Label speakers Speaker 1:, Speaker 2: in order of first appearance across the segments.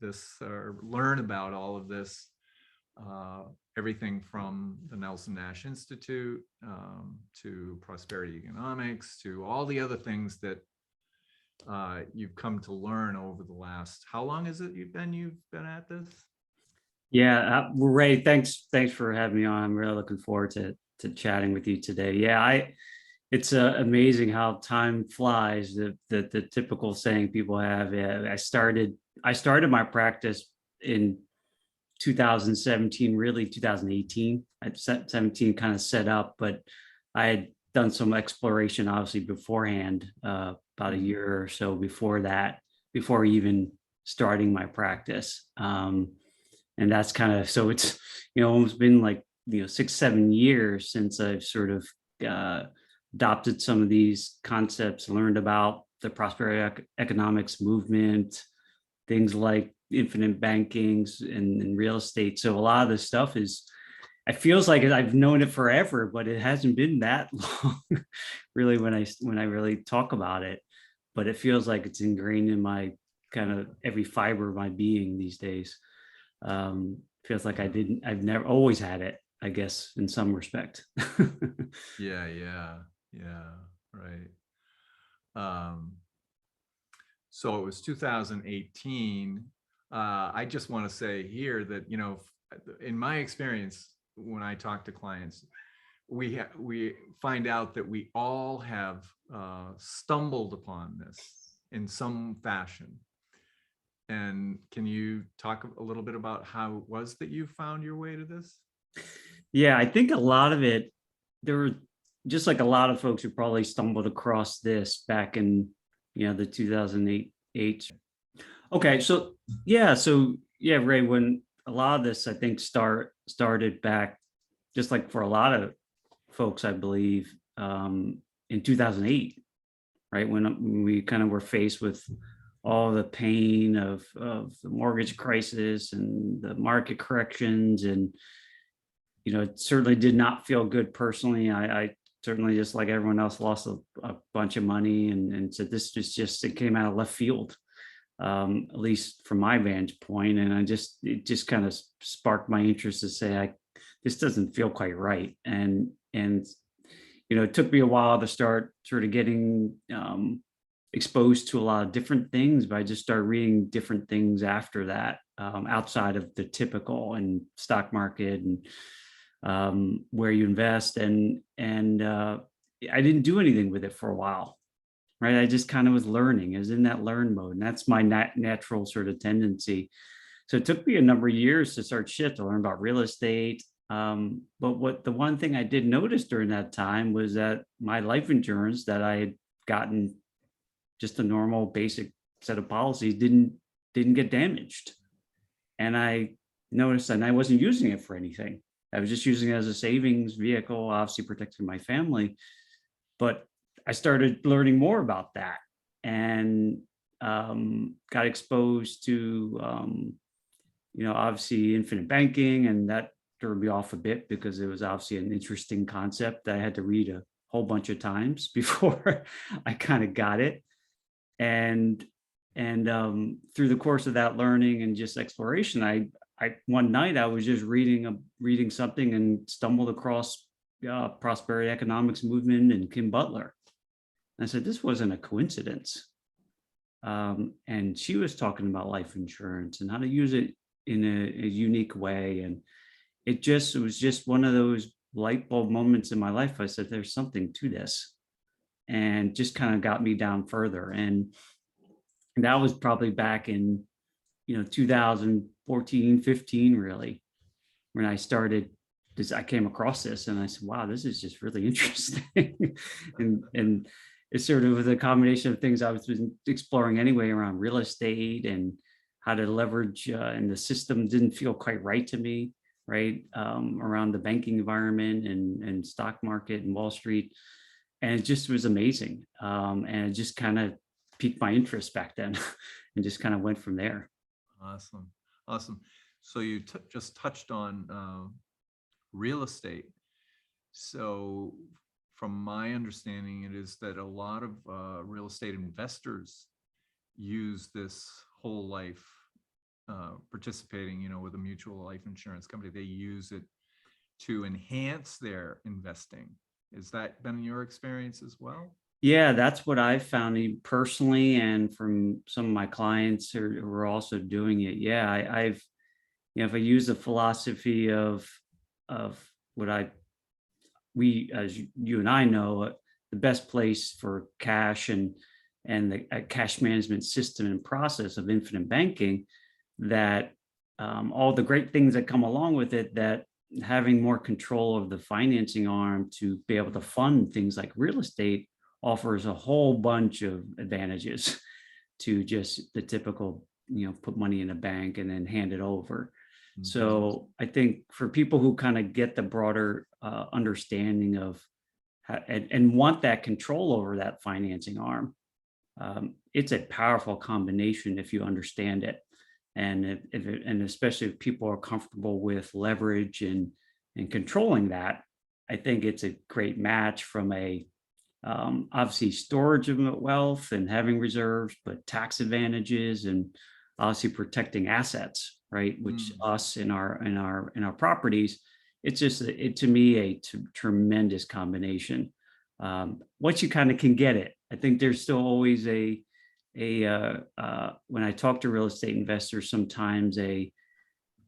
Speaker 1: this or learn about all of this, everything from the Nelson Nash Institute to prosperity economics to all the other things that you've come to learn over the last, how long is it you've been at this?
Speaker 2: Yeah, Ray, thanks for having me on. I'm really looking forward to chatting with you today. Yeah, it's amazing how time flies. The typical saying people have. Yeah, I started my practice in 2017, really 2018. 17 kind of set up, but I had done some exploration obviously beforehand, about a year or so before that, before even starting my practice. And that's kind of, so it's, almost been like, 6-7 years since I've sort of adopted some of these concepts, learned about the prosperity economics movement, things like infinite bankings and real estate. So a lot of this stuff it feels like I've known it forever, but it hasn't been that long really when I really talk about it. But it feels like it's ingrained in my kind of every fiber of my being these days. Feels like I've never always had it, I guess, in some respect.
Speaker 1: Yeah, right. So it was 2018. I just want to say here that, in my experience, when I talk to clients, we find out that we all have stumbled upon this in some fashion. And can you talk a little bit about how it was that you found your way to this?
Speaker 2: Yeah, I think a lot of it, there were just like a lot of folks who probably stumbled across this back in, the 2008. Okay, so yeah, Ray, when a lot of this, I think, started back, just like for a lot of folks, I believe, in 2008, right? When we kind of were faced with all the pain of the mortgage crisis and the market corrections. And, it certainly did not feel good personally. I certainly, just like everyone else, lost a bunch of money and said, this was just, it came out of left field, at least from my vantage point. And it just kind of sparked my interest to say, this doesn't feel quite right. And it took me a while to start sort of getting exposed to a lot of different things, but I just started reading different things after that, outside of the typical and stock market and where you invest. And I didn't do anything with it for a while, right? I just kind of was learning. I was in that learn mode, and that's my natural sort of tendency. So it took me a number of years to start shift, to learn about real estate. But the one thing I did notice during that time was that my life insurance that I had gotten, just a normal basic set of policies, didn't get damaged. And I noticed that I wasn't using it for anything. I was just using it as a savings vehicle, obviously protecting my family. But I started learning more about that and got exposed to, obviously infinite banking, and that threw me off a bit because it was obviously an interesting concept that I had to read a whole bunch of times before I kind of got it. And through the course of that learning and just exploration, I one night I was just reading something and stumbled across prosperity economics movement and Kim Butler. And I said, this wasn't a coincidence. And she was talking about life insurance and how to use it in a unique way. And it was just one of those light bulb moments in my life. I said, there's something to this, and just kind of got me down further. And that was probably back in, 2014, 15, really, when I started this. I came across this and I said, wow, this is just really interesting. and it's sort of the combination of things I was exploring anyway around real estate and how to leverage, and the system didn't feel quite right to me, right? Around the banking environment and stock market and Wall Street. And it just was amazing. And it just kind of piqued my interest back then and just kind of went from there.
Speaker 1: Awesome. So you just touched on real estate. So from my understanding, it is that a lot of real estate investors use this whole life participating, with a mutual life insurance company, they use it to enhance their investing. Has that been your experience as well?
Speaker 2: Yeah, that's what I've found personally, and from some of my clients who are also doing it. Yeah, I've, if I use the philosophy of what we, as you and I know, the best place for cash and the cash management system and process of infinite banking, that all the great things that come along with it, that having more control of the financing arm to be able to fund things like real estate offers a whole bunch of advantages to just the typical, put money in a bank and then hand it over.
Speaker 1: Mhm.
Speaker 2: So I think for people who kind of get the broader understanding of and want that control over that financing arm, it's a powerful combination if you understand it. And and especially if people are comfortable with leverage and controlling that, I think it's a great match from a obviously storage of wealth and having reserves, but tax advantages and obviously protecting assets, right? Which
Speaker 1: Mm.
Speaker 2: us in our properties, it's just to me a tremendous combination. Once you kind of can get it, I think there's still always when I talk to real estate investors, sometimes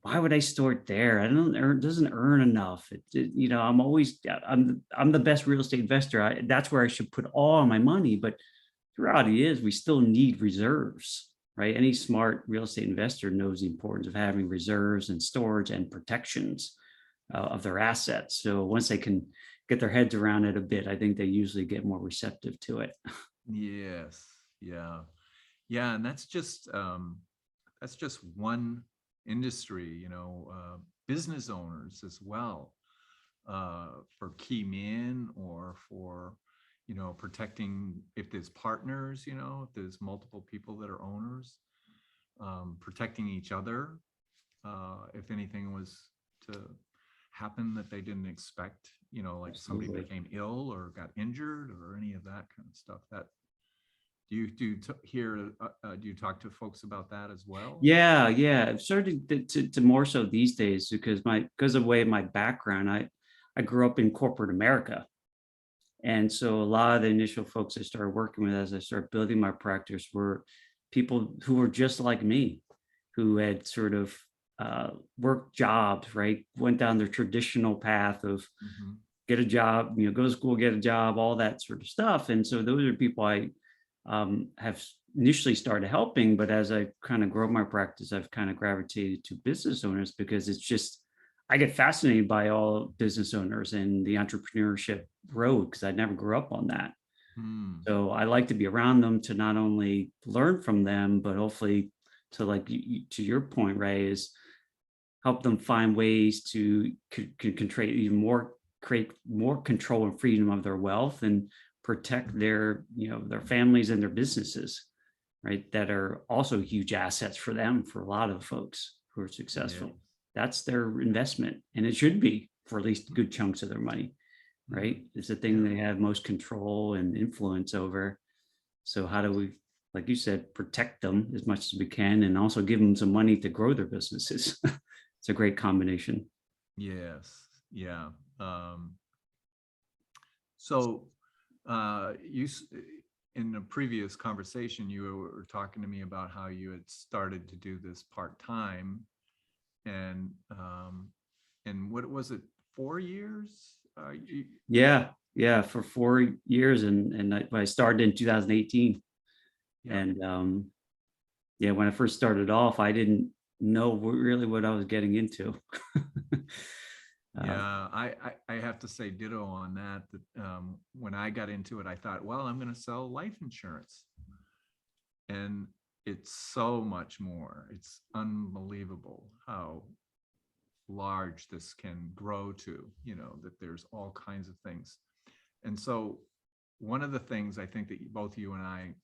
Speaker 2: why would I store it there? I don't earn, doesn't earn enough. I'm the best real estate investor. That's where I should put all my money. But the reality is we still need reserves, right? Any smart real estate investor knows the importance of having reserves and storage and protections of their assets. So once they can get their heads around it a bit, I think they usually get more receptive to it.
Speaker 1: Yes. Yeah. Yeah. And that's just one industry, business owners as well, for key man, or for, protecting if there's partners, if there's multiple people that are owners, protecting each other, if anything was to happen that they didn't expect, like somebody
Speaker 2: Absolutely.
Speaker 1: became ill or got injured or any of that kind of stuff. That do you do you talk to folks about that as well?
Speaker 2: Yeah, yeah. I've started to more so these days because of the way my background, I grew up in corporate America. And so a lot of the initial folks I started working with as I started building my practice were people who were just like me, who had sort of worked jobs, right? Went down the traditional path of
Speaker 1: Mhm.
Speaker 2: get a job, go to school, get a job, all that sort of stuff. And so those are people I have initially started helping, but as I kind of grow my practice, I've kind of gravitated to business owners because it's just, I get fascinated by all business owners and the entrepreneurship road because I never grew up on that.
Speaker 1: Hmm.
Speaker 2: So I like to be around them to not only learn from them, but hopefully to like to your point, Ray, is help them find ways to create more control and freedom of their wealth and protect their families and their businesses, right? That are also huge assets for them, for a lot of folks who are
Speaker 1: Yeah.
Speaker 2: successful. That's their investment, and it should be for at least good chunks of their money,
Speaker 1: Mhm.
Speaker 2: right? It's the thing
Speaker 1: Yeah.
Speaker 2: they have most control and influence over. So how do we, like you said, protect them as much as we can and also give them some money to grow their businesses? It's a great combination.
Speaker 1: Yes. Yeah. So, in a previous conversation, you were talking to me about how you had started to do this part time, and what was it, 4 years?
Speaker 2: Yeah, yeah, for 4 years, and I started in 2018,
Speaker 1: Yeah.
Speaker 2: and yeah, when I first started off, I didn't know really what I was getting into. uh,
Speaker 1: Yeah, I have to say ditto on that. That when I got into it, I thought, well, I'm going to sell life insurance, and it's so much more. It's unbelievable how large this can grow to. That there's all kinds of things, and so one of the things I think that both you and I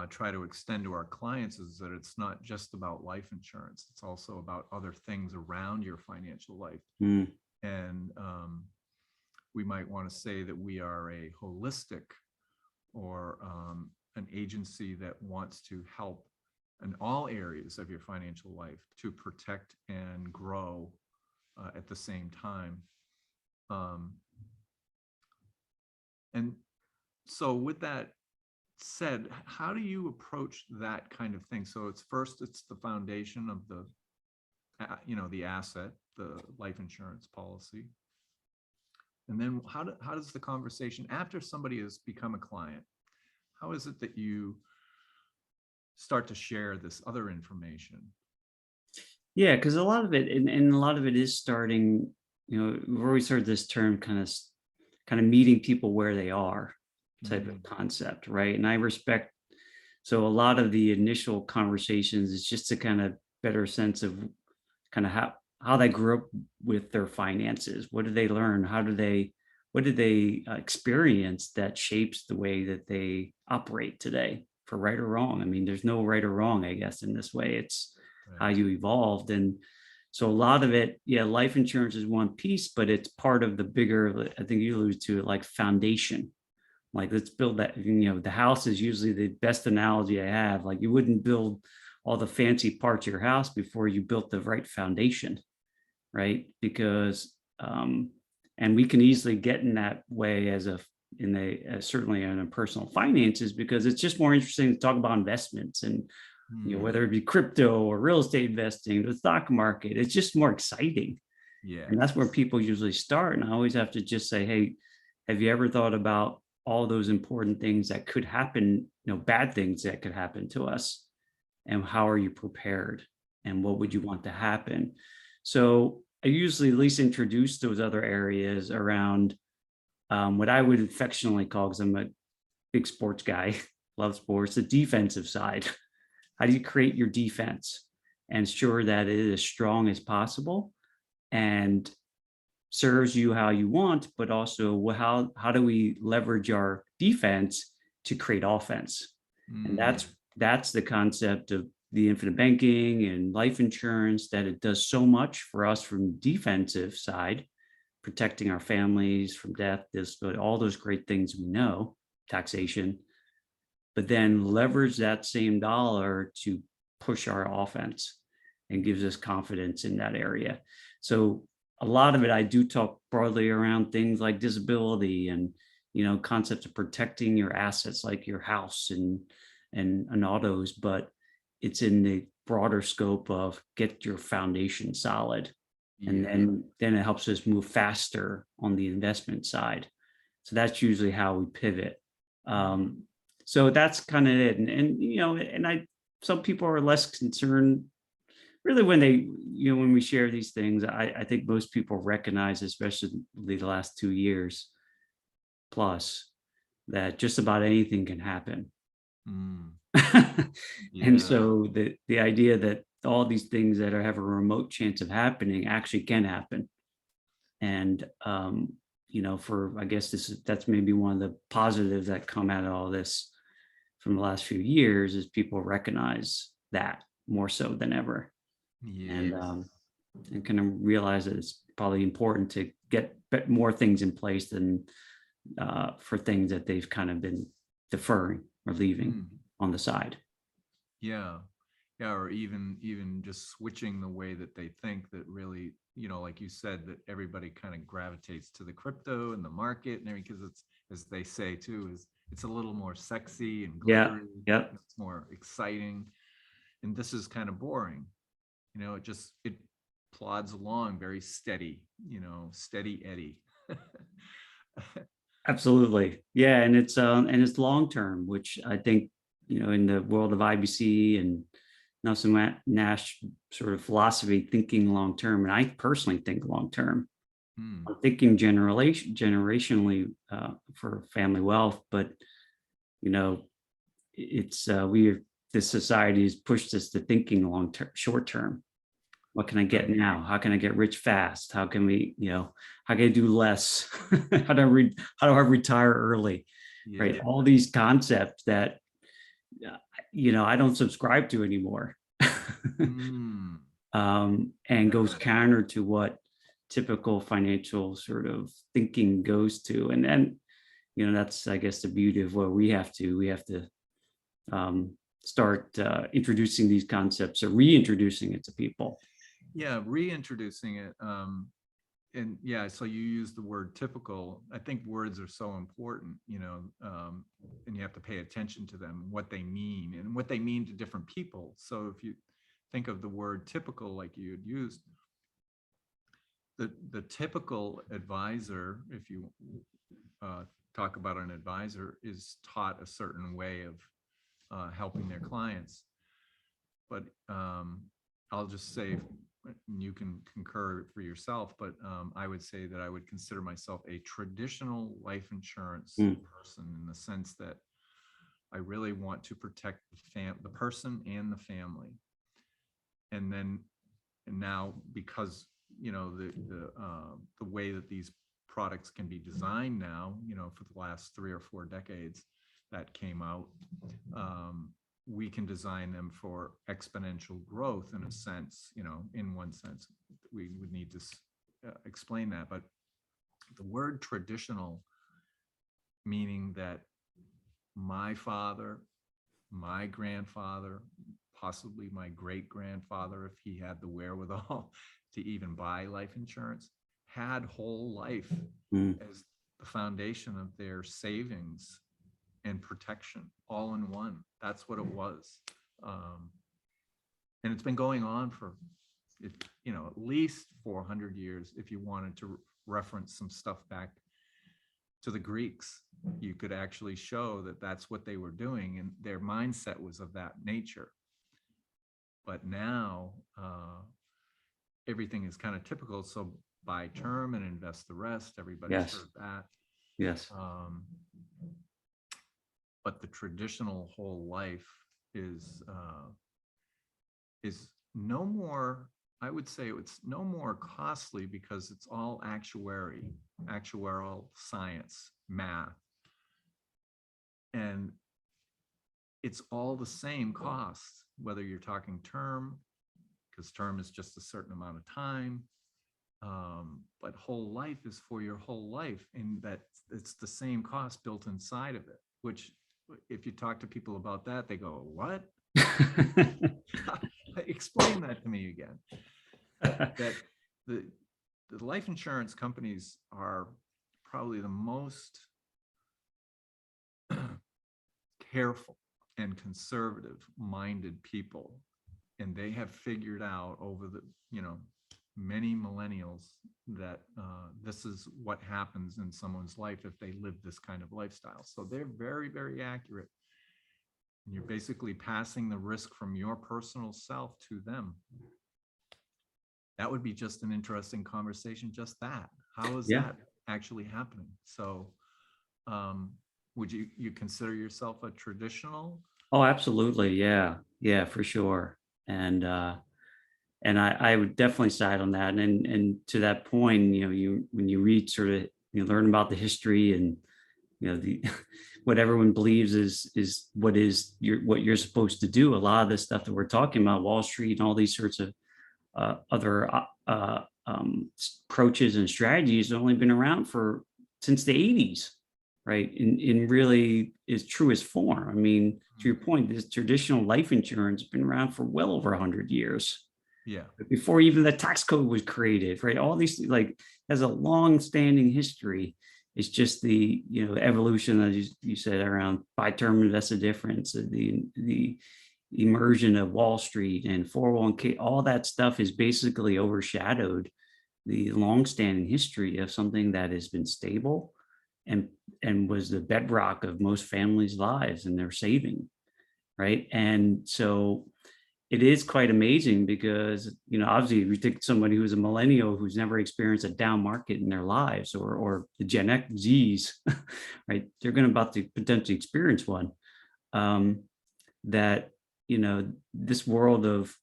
Speaker 1: try to extend to our clients is that it's not just about life insurance. It's also about other things around your financial life.
Speaker 2: mm,
Speaker 1: And we might want to say that we are a holistic, or an agency that wants to help in all areas of your financial life to protect and grow at the same time. And so with that said, how do you approach that kind of thing? So it's the foundation of the, the asset, the life insurance policy. And then how does the conversation after somebody has become a client, how is it that you start to share this other information?
Speaker 2: Yeah, because a lot of it, and a lot of it is starting, we've always heard this term kind of meeting people where they are type of concept, right? And I respect, so a lot of the initial conversations is just to kind of better sense of kind of how they grew up with their finances. What did they learn? What did they experience that shapes the way that they operate today, for right or wrong? I mean, there's no right or wrong, I guess, in this way. It's how you evolved. And so a lot of it, yeah, life insurance is one piece, but it's part of the bigger, I think you alluded to it, like foundation. Like, let's build that, the house is usually the best analogy I have. Like, you wouldn't build all the fancy parts of your house before you built the right foundation, right? Because, and we can easily get in that way certainly in a personal finances, because it's just more interesting to talk about investments and, whether it be crypto or real estate investing, the stock market, it's just more exciting.
Speaker 1: Yeah.
Speaker 2: And that's where people usually start. And I always have to just say, hey, have you ever thought about all those important things that could happen, bad things that could happen to us? And how are you prepared? And what would you want to happen? So I usually at least introduce those other areas around what I would affectionately call, because I'm a big sports guy, love sports, the defensive side. How do you create your defense and ensure that it is as strong as possible and serves you how you want, but also how do we leverage our defense to create offense? And that's the concept of the infinite banking and life insurance, that it does so much for us from defensive side, protecting our families from death, all those great things we know, taxation, but then leverage that same dollar to push our offense and gives us confidence in that area. So a lot of it, I do talk broadly around things like disability and, concepts of protecting your assets, like your house and autos, but it's in the broader scope of get your foundation solid. And then it helps us move faster on the investment side. So that's usually how we pivot. So that's kind of it. And some people are less concerned really when when we share these things. I think most people recognize, especially the last 2 years plus, that just about anything can happen. And so the idea that all these things that have a remote chance of happening actually can happen. And, I guess that's maybe one of the positives that come out of all this from the last few years, is people recognize that more so than ever. And kind of realize that it's probably important to get more things in place than for things that they've kind of been deferring or leaving on the side.
Speaker 1: Yeah. Or even just switching the way that they think, that really, like you said, that everybody kind of gravitates to the crypto and the market and everything, because it's, as they say too, it's a little more sexy and glittery.
Speaker 2: Yeah.
Speaker 1: It's more exciting. And this is kind of boring. It plods along very steady, steady Eddie.
Speaker 2: Absolutely. Yeah. And it's long term, which I think, in the world of IBC and Nelson Nash sort of philosophy, thinking long term. And I personally think long term. I'm thinking generationally for family wealth, but it's this society has pushed us to thinking long term, short term. What can I get now? How can I get rich fast? How can we, how can I do less? How do I retire early? Right? All these concepts that I don't subscribe to anymore. And goes counter to what typical financial sort of thinking goes to. And then, that's, I guess, the beauty of what we have to start introducing these concepts or reintroducing it to people?
Speaker 1: Yeah, reintroducing it. And yeah, so you use the word typical. I think words are so important, and you have to pay attention to them, what they mean and what they mean to different people. So if you think of the word typical, like you had used, the typical advisor, if you talk about an advisor, is taught a certain way of helping their clients. But I'll just say, you can concur for yourself, but I would say that I would consider myself a traditional life insurance person, in the sense that I really want to protect the person and the family. And now, because the way that these products can be designed now, for the last 3 or 4 decades that came out, we can design them for exponential growth, in a sense. In one sense, we would need to explain that. But the word traditional, meaning that my father, my grandfather, possibly my great grandfather, if he had the wherewithal to even buy life insurance, had whole life as the foundation of their savings and protection, all in one. That's what it was. And it's been going on for, at least 400 years. If you wanted to reference some stuff back to the Greeks, you could actually show that that's what they were doing, and their mindset was of that nature. But now everything is kind of typical. So buy term and invest the rest. Everybody's heard that.
Speaker 2: Yes.
Speaker 1: But the traditional whole life is no more, I would say it's no more costly, because it's all actuarial science, math. And it's all the same cost, whether you're talking term, because term is just a certain amount of time. But whole life is for your whole life, and that it's the same cost built inside of it, which, if you talk to people about that, they go, what? Explain that to me again. That the life insurance companies are probably the most careful and conservative minded people, and they have figured out over the many millennials that this is what happens in someone's life if they live this kind of lifestyle. So they're very, very accurate. And you're basically passing the risk from your personal self to them. That would be just an interesting conversation, just that. How is that actually happening? So would you consider yourself a traditional?
Speaker 2: Oh, absolutely. Yeah, for sure. And I would definitely side on that. And to that point, when you read sort of, learn about the history, and the what everyone believes is what you're supposed to do. A lot of the stuff that we're talking about, Wall Street and all these sorts of other approaches and strategies, have only been around since the 80s, right? In really its truest form. I mean, to your point, this traditional life insurance has been around for well over 100 years.
Speaker 1: Yeah.
Speaker 2: Before even the tax code was created, right? All these, has a long-standing history. It's just the evolution, as you said, around buy term, invest the difference, the immersion of Wall Street and 401k. All that stuff is basically overshadowed the long-standing history of something that has been stable and was the bedrock of most families' lives and their saving, right? And so it is quite amazing, because obviously, if you take somebody who's a millennial who's never experienced a down market in their lives, or the Gen X Zs, right, they're going to about to potentially experience one. That this world of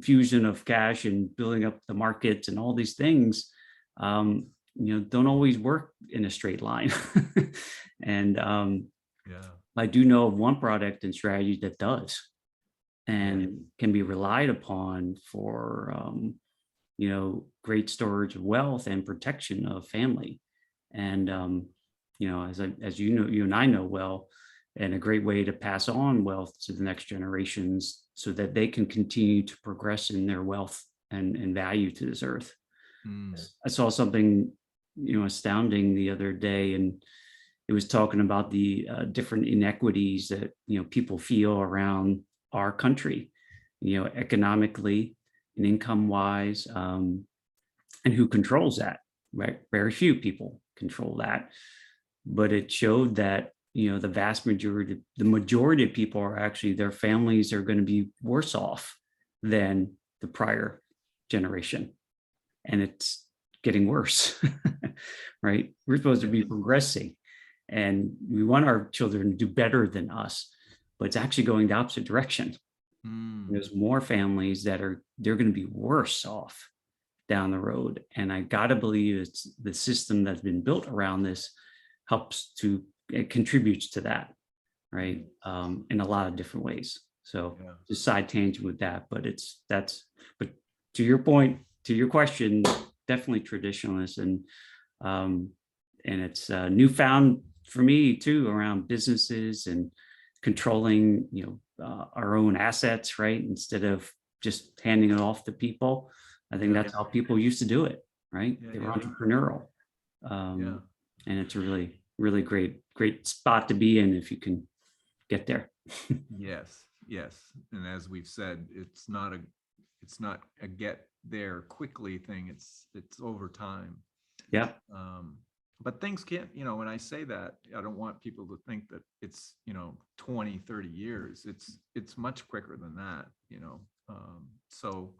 Speaker 2: fusion of cash and building up the markets and all these things, don't always work in a straight line. And I do know of one product and strategy that does, and can be relied upon for great storage of wealth and protection of family. And as you know, you and I know well, and a great way to pass on wealth to the next generations so that they can continue to progress in their wealth and value to this earth. I saw something, astounding the other day, and it was talking about the different inequities that, people feel around our country, economically and income wise, and who controls that, right? Very few people control that. But it showed that, the majority of people are actually, their families are going to be worse off than the prior generation. And it's getting worse, right? We're supposed to be progressing, and we want our children to do better than us, but it's actually going the opposite direction. There's more families they're going to be worse off down the road. And I got to believe it's the system that's been built around this it contributes to that, right? In a lot of different ways. So just side tangent with that, but but to your point, to your question, definitely traditionalist, and it's newfound for me too, around businesses and controlling, our own assets, right? Instead of just handing it off to people. I think that's how people used to do it, right? They were entrepreneurial. And it's a really, really great spot to be in if you can get there.
Speaker 1: Yes. And as we've said, it's not a get there quickly thing. It's over time.
Speaker 2: Yeah.
Speaker 1: But things can't, when I say that, I don't want people to think that it's, 20, 30 years. It's much quicker than that, so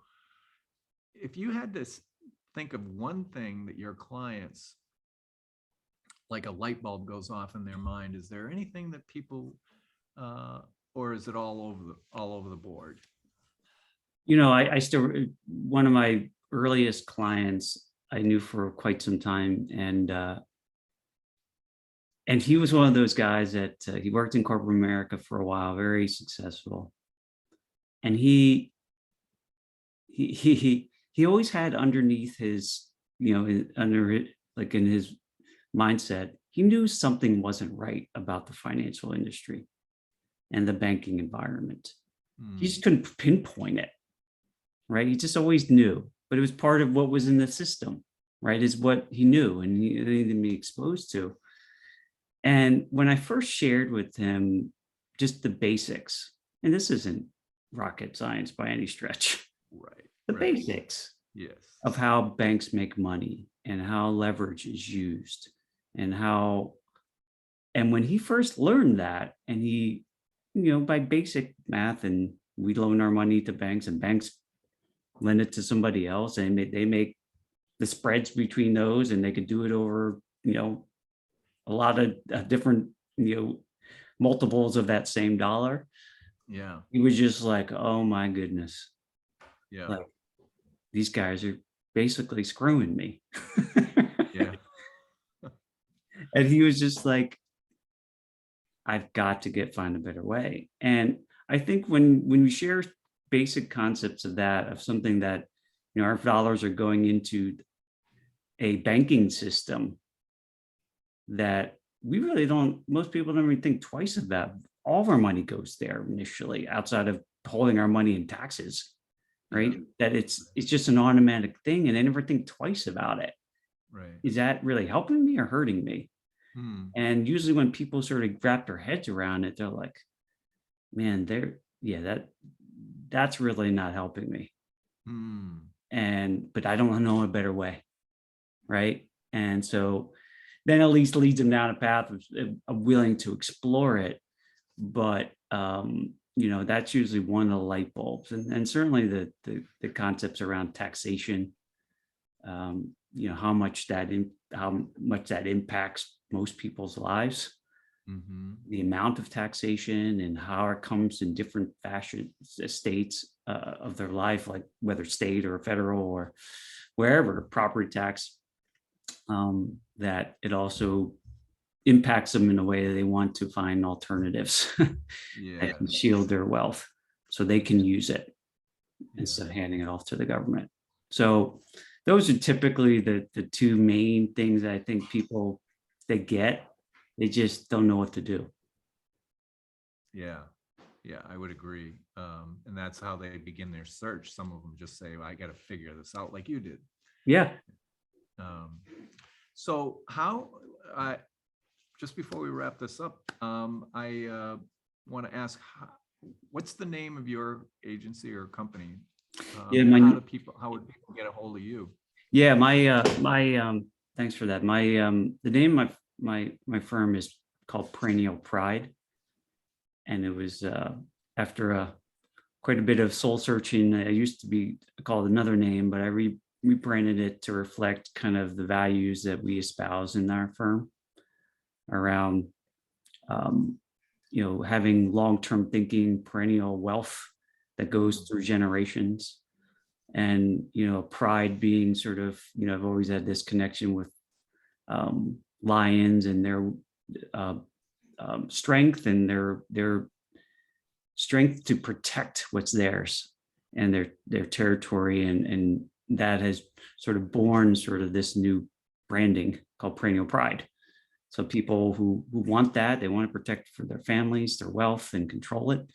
Speaker 1: if you had to think of one thing that your clients, like a light bulb goes off in their mind, is there anything that people, or is it all over the board?
Speaker 2: I still, one of my earliest clients I knew for quite some time, and he was one of those guys that he worked in corporate America for a while, very successful, and he always had underneath his, like in his mindset, he knew something wasn't right about the financial industry and the banking environment. He just couldn't pinpoint it, right? He just always knew, but it was part of what was in the system, right? Is what he knew and he needed to be exposed to. And when I first shared with him just the basics, and this isn't rocket science by any stretch,
Speaker 1: right?
Speaker 2: The basics of how banks make money and how leverage is used and when he first learned that, and he, by basic math, and we loan our money to banks and banks lend it to somebody else, and they make the spreads between those, and they could do it over, a lot of different, multiples of that same dollar.
Speaker 1: Yeah.
Speaker 2: He was just like, oh my goodness.
Speaker 1: Yeah.
Speaker 2: Like, these guys are basically screwing me.
Speaker 1: Yeah.
Speaker 2: And he was just like, I've got to find a better way. And I think when we share basic concepts of that, of something that, our dollars are going into a banking system that we really most people don't even think twice about. All of our money goes there initially, outside of holding our money in taxes, right? That it's just an automatic thing, and they never think twice about it.
Speaker 1: Right.
Speaker 2: Is that really helping me or hurting me? And usually when people sort of wrap their heads around it, they're like, man, that's really not helping me. But I don't know a better way, right? And so then at least leads them down a path of willing to explore it. But that's usually one of the light bulbs, and certainly the concepts around taxation, how much that impacts most people's lives, the amount of taxation and how it comes in different states of their life, like whether state or federal or wherever, property tax, that it also impacts them in a way that they want to find alternatives that can shield their wealth so they can use it instead of handing it off to the government. So those are typically the two main things that I think people, they just don't know what to do.
Speaker 1: Yeah. Yeah, I would agree. And that's how they begin their search. Some of them just say, well, I got to figure this out like you did.
Speaker 2: Yeah.
Speaker 1: Um, so how, just before we wrap this up, I want to ask, what's the name of your agency or company?
Speaker 2: Yeah.
Speaker 1: And how would people get a hold of you?
Speaker 2: Yeah, thanks for that. The name of my firm is called Perennial Pride. And it was after quite a bit of soul searching. I used to be called another name, but I rebranded it to reflect kind of the values that we espouse in our firm around, having long-term thinking, perennial wealth that goes through generations. And, pride being sort of, I've always had this connection with lions and their strength and their strength to protect what's theirs and their territory, and that has sort of born sort of this new branding called Perennial Pride. So people who want that, they want to protect for their families, their wealth, and control it,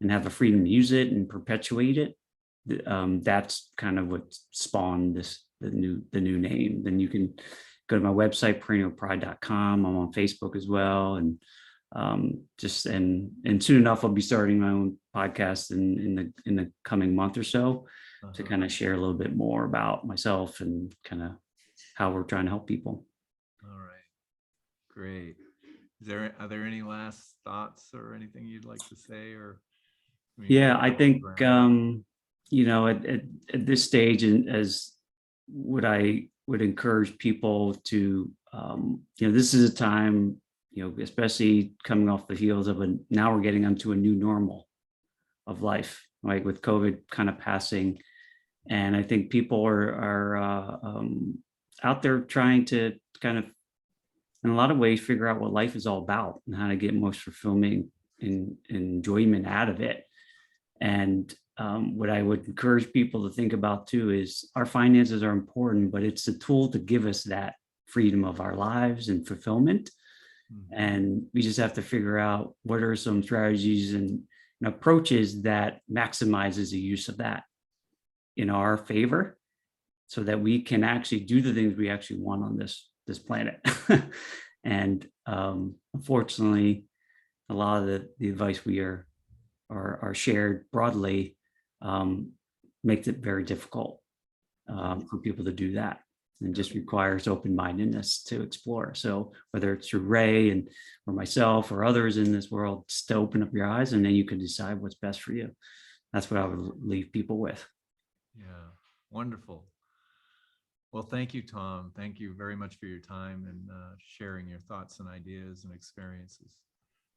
Speaker 2: and have the freedom to use it and perpetuate it. That's kind of what spawned the new name. Then you can go to my website, perennialpride.com. I'm on Facebook as well, and and soon enough I'll be starting my own podcast in the coming month or so to kind of share a little bit more about myself and kind of how we're trying to help people.
Speaker 1: All right, great. Are there any last thoughts or anything you'd like to say? Or
Speaker 2: yeah, I think at this stage, and as what I would encourage people to this is a time, especially coming off the heels of now we're getting onto a new normal of life, right? With COVID kind of passing. And I think people are out there trying to kind of, in a lot of ways, figure out what life is all about and how to get most fulfillment and enjoyment out of it. And what I would encourage people to think about too is our finances are important, but it's a tool to give us that freedom of our lives and fulfillment. And we just have to figure out what are some strategies and approaches that maximizes the use of that in our favor, so that we can actually do the things we actually want on this planet. And unfortunately, a lot of the advice we are shared broadly makes it very difficult for people to do that, and just requires open-mindedness to explore. So whether it's through Ray or myself or others in this world, just to open up your eyes, and then you can decide what's best for you. That's what I would leave people with.
Speaker 1: Yeah, wonderful. Well, thank you, Tom. Thank you very much for your time and sharing your thoughts and ideas and experiences.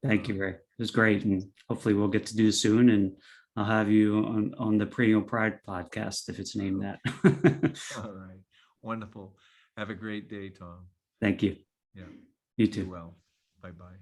Speaker 2: Thank you, Ray. It was great. And hopefully we'll get to do this soon. And I'll have you on the Perennial Pride podcast, if it's named that.
Speaker 1: All right. Wonderful. Have a great day, Tom.
Speaker 2: Thank you.
Speaker 1: Yeah.
Speaker 2: You too.
Speaker 1: Be well. Bye-bye.